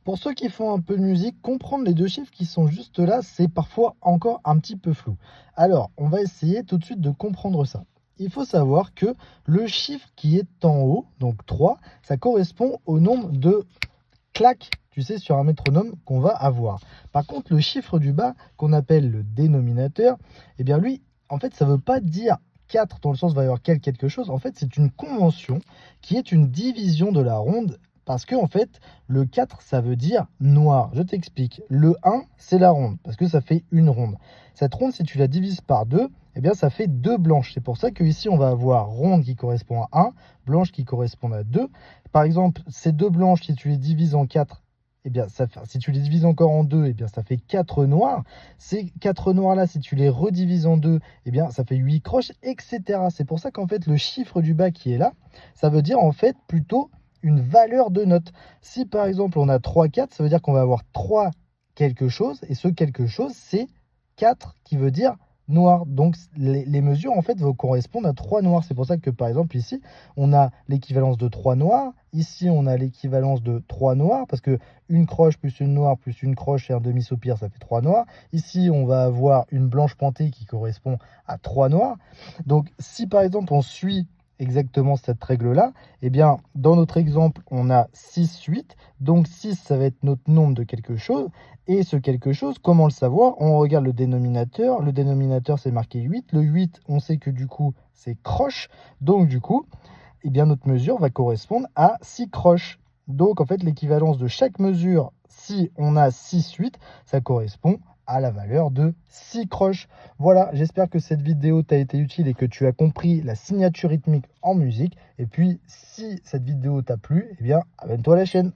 Pour ceux qui font un peu de musique, comprendre les deux chiffres qui sont juste là, c'est parfois encore un petit peu flou. Alors, on va essayer tout de suite de comprendre ça. Il faut savoir que le chiffre qui est en haut, donc 3, ça correspond au nombre de claques, tu sais, sur un métronome qu'on va avoir. Par contre, le chiffre du bas, qu'on appelle le dénominateur, eh bien lui, en fait, ça ne veut pas dire 4 dans le sens il va y avoir quelque chose. En fait, c'est une convention qui est une division de la ronde parce que, en fait, le 4, ça veut dire noir. Je t'explique. Le 1, c'est la ronde parce que ça fait une ronde. Cette ronde, si tu la divises par 2, eh bien, ça fait 2 blanches. C'est pour ça qu'ici, on va avoir ronde qui correspond à 1, blanche qui correspond à 2. Par exemple, ces 2 blanches, si tu les divises en 4, eh bien, si tu les divises encore en 2, eh bien, ça fait 4 noirs. Ces 4 noirs-là, si tu les redivises en 2, eh bien, ça fait 8 croches, etc. C'est pour ça qu'en fait, le chiffre du bas qui est là, ça veut dire en fait plutôt une valeur de note. Si par exemple, on a 3, 4, ça veut dire qu'on va avoir 3 quelque chose, et ce quelque chose, c'est 4 qui veut dire noir. Donc, les mesures, en fait, vont correspondre à 3 noirs. C'est pour ça que, par exemple, ici, on a l'équivalence de 3 noirs. Ici, on a l'équivalence de 3 noirs, parce que une croche plus une noire plus une croche et un demi-soupir, ça fait 3 noirs. Ici, on va avoir une blanche pointée qui correspond à 3 noirs. Donc, si, par exemple, on suit exactement cette règle-là, eh bien, dans notre exemple, on a 6, 8. Donc, 6, ça va être notre nombre de quelque chose. Et ce quelque chose, comment le savoir? On regarde le dénominateur. Le dénominateur, c'est marqué 8. Le 8, on sait que du coup, c'est croche. Donc, du coup, eh bien, notre mesure va correspondre à 6 croches. Donc, en fait, l'équivalence de chaque mesure, si on a 6, 8, ça correspond à la valeur de 6 croches. Voilà, j'espère que cette vidéo t'a été utile et que tu as compris la signature rythmique en musique. Et puis, si cette vidéo t'a plu, eh bien, abonne-toi à la chaîne.